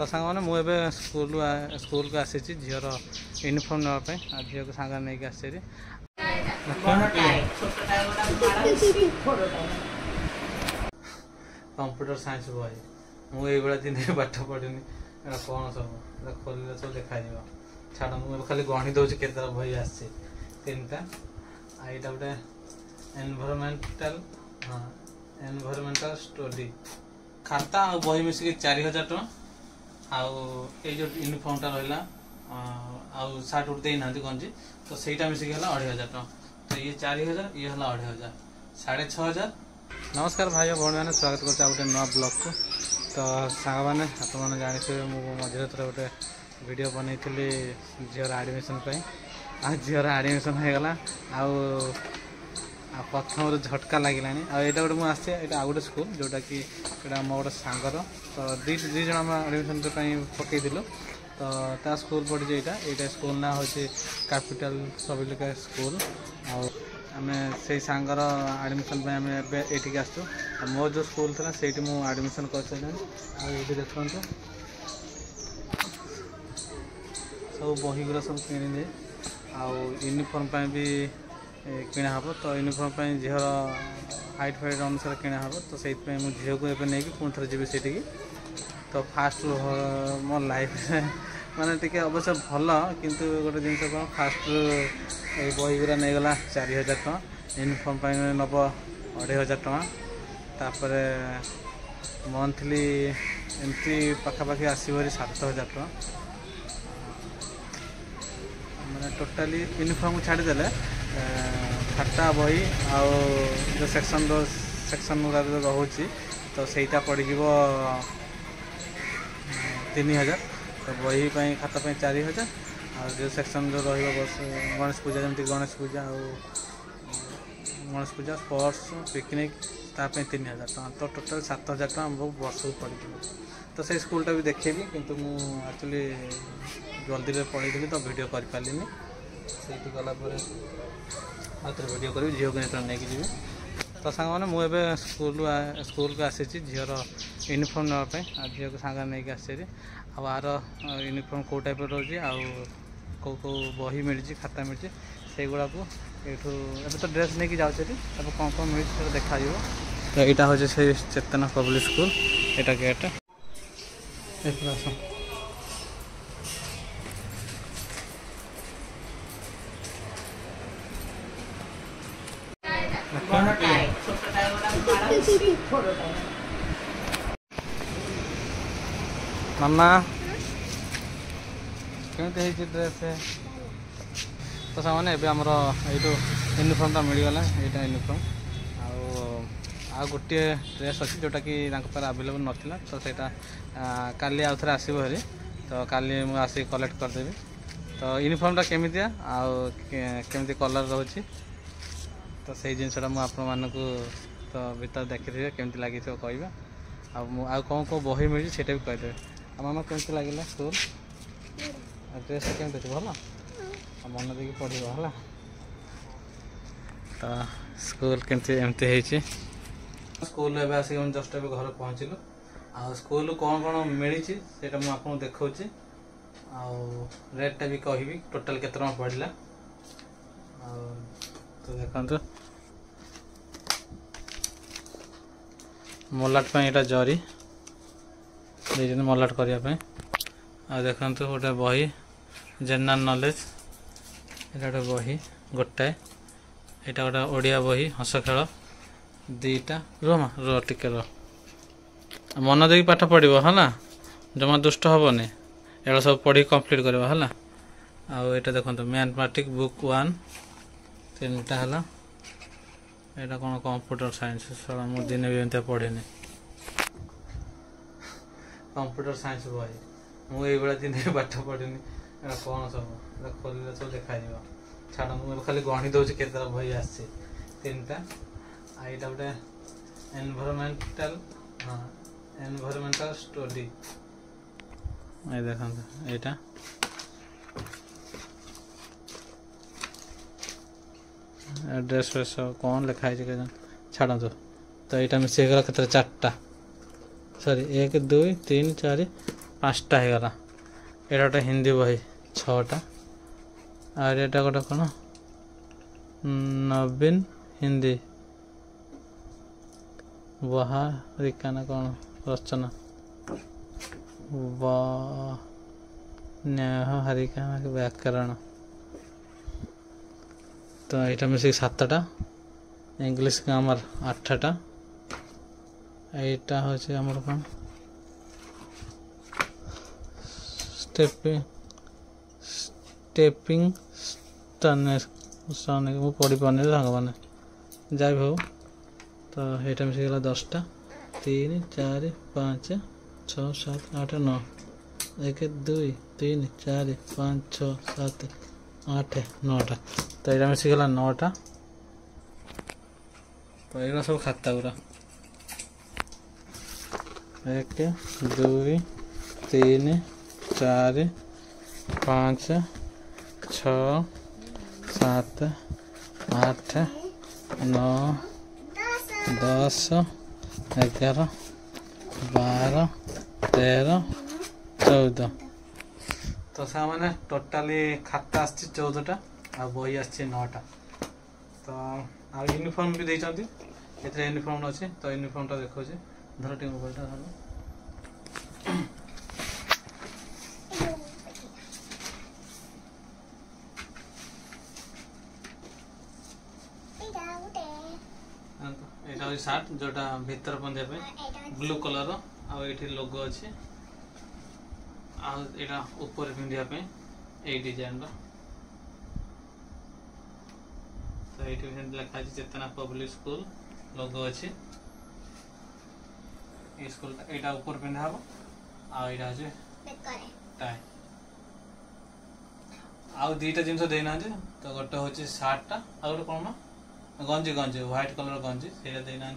तो सांग मैंने मुझे स्कूल को आसी झीर यूनिफॉर्म नापी आ झील को सांग नहीं आसी कंप्यूटर साइंस बही मुझे दिन पाठ पढ़ी कौन सब खोल सब देखा छाड़ मुझे खाली गणी दूसरी केत बही आसी तीन टा यहाँ गोटे एनवायरमेंटल स्टडी खाता और बही मिसिक 4000 टଙ୍କା आउ जो यूनिफॉर्मटा रहा आउ सार्ट उठ देना गंजी तो सहीटा मिसिक 2500 टଙ୍କା तो ये 4000 ये 2500 6500। नमस्कार भाई भौणी मैंने स्वागत करते गोटे नुआ ब्लॉग को। तो सांग मैंने आपने जानते मुझे मझे थोड़ा गोटे वीडियो बनई झीर आडमिशन आ झीर आडमिशन होगा प्रथम झटका लगे आईटा गोटे मुझे आस गोटे स्कूल जोटा कि मो गोटे सांगर तो दीज आम आडमिशन पकईलु तो ता स्कूल पड़ी यहाँ स्कूल ना हूँ कैपिटल पब्लिक स्कूल आम से सांगर आडमिशन ये आसू मो जो स्कूल था से आडमिशन कर देखो सब बही गुरा सब किणी यूनिफॉर्म भी किणा हम तो यूनिफॉर्म झीर हाइट फाइट अनुसार किणा हम तो से झील को एवं नहीं पुणी थे जी से तो फास्ट मो लाइफ माने टिके अवश्य भल किंतु गोटे जिन कौन फास्ट बही गुरा नहीं गला 4000 टଙ୍କା यूनिफॉर्म नब 2500 टଙ୍କା तापर मंथली एमती पखापाखि आसो 7000 टଙ୍କା मैंने टोटाली यूनिफॉर्म को छाड़देले खाता बही आउ जो सेक्शन गुरा रोचे तो सहीटा पड़ 3000 तो बही खाता 4000 आ जो सेक्शन जो गणेश पूजा जमी गणेश पूजा गणेश पूजा स्पोर्ट्स पिकनिक ताप 3000 टଙ୍କା तो टोटाल 7000 टଙ୍କା आमको वर्ष को पड़ तो से स्कूलटा भी देखेबी किंतु मु एक्चुअली जल्दी पढ़ी तो वीडियो कर पारिनी से गलापर आउे वीडियो करी झील को नहीं जी तो सांग मैंने मुझे स्कूल को आसी झीर यूनिफॉर्म नापी आ झील को सांग नहीं आसी आर यूनिफॉर्म कौ टाइप रोचे कौ कौ बही मिली खाता मिली से गुड़ा को ये तो ड्रेस नहीं जाऊँगी अब कौन कौन मिली देखा तो यहाँ हूँ से चेतना पब्लिक स्कूल यहाँ गेट मामा केमती ड्रेस तो सामने आमर यू यूनिफॉर्मटा मिलगला यहाँ यूनिफॉर्म आ गोटे ड्रेस अच्छी जोटा कि आवेलेबल नाला तो सहीटा काली आउ थे आसो हेरी तो काली मुझे कलेक्ट करदेवी तो यूनिफॉर्मटा केमितिया केमती कलर रोचे तो सही जिनसा मुझे तो भीतर देखी केमती लगी कह आ कौन कौन बही मिली से भी कहीदेवे आ मामा केमती लगे स्कूल ड्रेस केमती अच्छे भल मन देखिए पढ़ है तो स्कूल केमती एमती स्कूल एवं आसिक जस्ट ए घर पहुँचलु आ स्कूल कौन कौन मिली से मुझे देखा रेटा भी कहि टोटाल केते टଙ୍କା पड़ला तो देखो मलाट यहाँ जरी देखते मलाट करने आ देखो गोटे बही जनरल नॉलेज यहाँ गोटे बही गोटाए यहाँ गोटे ओडिया बही हस खेल दीटा रोमा रो टिके रो मन देकी पाठ पढ़ो है जमा दुष्ट हेनी एड़ा सब पढ़ी कंप्लीट कर है आईटा देखो मैथमेटिक्स बुक 1 3टा है यहाँ कौन कंप्यूटर साइंस सारा मु दिन भी एमती पढ़ेनि कंप्यूटर साइंस बही मुझे दिन पाठ पढ़ी कौन सब खोल सब देखा छाड़ मुझे खाली गणी दूसरी केत बही आसी 3टा यहाँ गोटे एनवायरमेंटल स्टडी ये देखो यहाँ एड्रेस फ्रेस कौन लिखाई छाड़ तो यहाँ मिसेगा के 4टा सॉरी 1 2 3 4 5टा हो गला एटा गोटे हिंदी बही 6टा और एटा गोटे कौन नवीन हिंदी वहारिका ना कौन रचना न्याय हरिका व्याकरण तो यहाँ मिसिक 7टा इंग्लिश ग्रामर 8टा यहाँ हूँ आमर कौन स्टेपिंग स्टोन मुझे पढ़ी पानी सांग मैंने जहाँ भी हो तो यहाँ मिसिक 10टा 3 4 5 6 7 8 9 1 2 3 4 5 6 7 8 9टा तो यहाँ मिसिकला 9टा तो यहाँ सब खाता गुरा 1 2 3 4 5 6 7 8 9 10 11 12 13 14 तो सामने टोटाली खाता आसी 14टा आ बही आसी 9टा तो आ यूनिफॉर्म भी देइछंती एथरे यूनिफॉर्म अछि तो यूनिफॉर्म टा देखो जे धर टी मोबाइल टा धर एटा शर्ट जोटा भीतर पंजे पे ब्लू कलर आ एठी लोगो अछि आ एटा ऊपर पिंडिया पे ए डिजाइन रो तो एठी लिखा अछि चेतना पब्लिक स्कूल लोगो अछि ए स्कूल एटा ऊपर पिंडा हबो आ एटा अछि टाई आ दीटा जिंस देना जे तो गोटे होछि शर्ट टा आ गोटे कोन गंजी गंजी व्हाइट कलर गंजी सेटा देना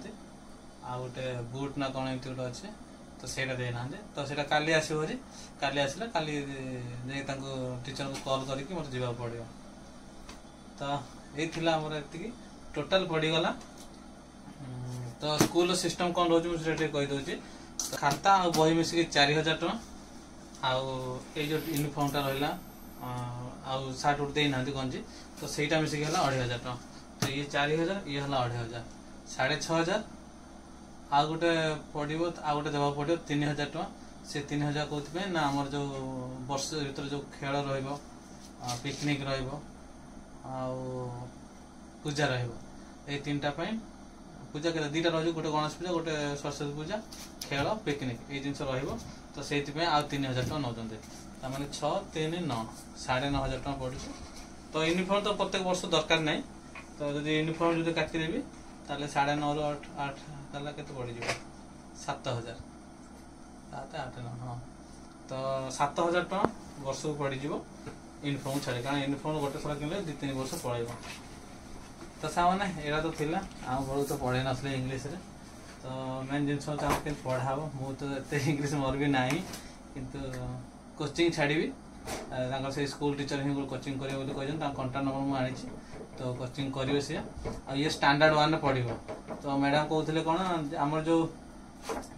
आ गोटे बूट ना कौन एमती गोटे अच्छे तो सेटा देना तो सेटा काली आसो काली आसला काली टीचर को कॉल करके मत जावा पड़ो तो ये आमर ये टोटाल पड़गला तो स्कूल सिस्टम कौन रोज मुझे कहीदे खाता आ बही मिसिक 4000 टका आउ जो यूनिफॉर्म टा रहा आउ सार्ट उठ देना गंजी तो सहीटा मिसिक है 2500 टका तो ये 4000 ये है 2500 6500 आ गोटे पड़ो आ गोटे देवा पड़ो 3000 टका से 3000 कौन ना आमर जो वर्ष भर जो खेल पिकनिक पूजा रीटा पूजा के दीटा रही गोटे गणेश पूजा गोटे सरस्वती पूजा खेल पिकनिक ये जिन तो से 3000 टका नौ मैंने 6 3 9 9500 टका पड़े तो यूनिफॉर्म तो प्रत्येक वर्ष दरकार नहीं तो जब यूनिफॉर्म जो काटिदेवी ताले 9.5 ରୁ 8 ताला के पड़ 7000 7 8 9 हाँ तो 7000 टका वर्ष को पड़ यूनिफॉर्म छाड़े कारण यूनिफॉर्म गोटे थोड़ा किनले 2-3 वर्ष पड़े तो सामने यहाँ तो थिला आम बड़ू तो पढ़े नसले इंग्लीश रे तो मेन जिन के पढ़ा मुझे तो एत इंग्लीश मोर भी ना किंतु कोचिंग छाड़ी से स्कूल टीचर ही कोचिंग करेंगे कंटाक्ट नंबर मुझे आनी तो कोचिंग करेंगे सी ये स्टैंडर्ड 1 पढ़ो तो मैडम कहते कौन आमर जो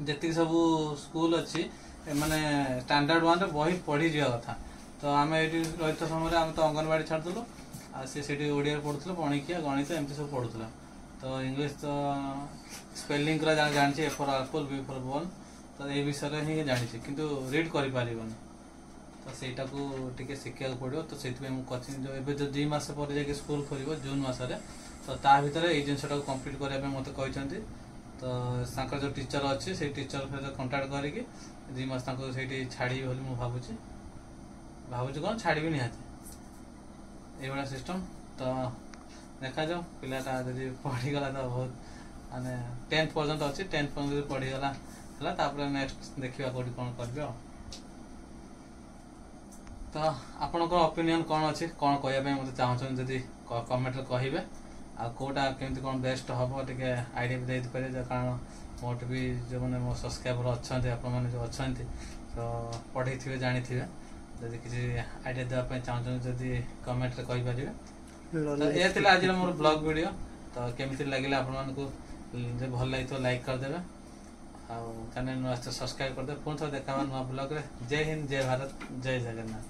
जी सब स्कूल अच्छी माने स्टैंडर्ड 1 बही पढ़ी जा कथा तो आम ये रही समय आम तो अंगनवाड़ी छाड़ू सी ओडिया पढ़ुल पणिकिया गणित एमती सब पढ़ुला तो इंग्लीश तो स्पेलिंग जानी A for apple B for ball तो ये विषय ही जानी किंतु रीड कर तो सेटा को टिके शिखा पड़ो तो से कोचिंग जो एवं जो 2 मास पर जाके स्कूल खोल जून मसरे तो ता भर ये जिनटा कंप्लीट करने मत कहते तो जो टीचर अच्छे से टीचर सहित कंटाक्ट करके 2 मास से छाड़ी बोली मुझे भावुँ कौन छाड़ी निहाती ये सिस्टम तो देखा जाओ पिलाटा जब पढ़ीगला तो बहुत माने 10th पर्यंत अच्छी 10th पर्यंत पढ़ीगला नेक्स्ट देखा कौटी कौन कर तो आपण ओपिनियन कौन अच्छी कौन कहवाई मत चाहते जदि कमेंट कहे आ कौटा केमती कौन बेस्ट हम टे आइडिया भी देते कारण मोट भी जो मैंने मो सब्सक्राइबर अच्छा आपने जो अच्छा तो पढ़े थे जानी थे जदि किसी आइडिया देवाई चाहते जदि कमेंट कहींपारे तो ये आज मोर ब्लॉग वीडियो तो केमती लगे आप भल लगे तो लाइक करदे ଆଉ ଚ୍ୟାନେଲ୍ ନୂଆ ସବସ୍କ୍ରାଇବ୍ କରିଦେବେ। ପୁଣି ଥରେ ଦେଖା नुआ ब्लॉग रे। जय हिंद, जय भारत, जय जगन्नाथ।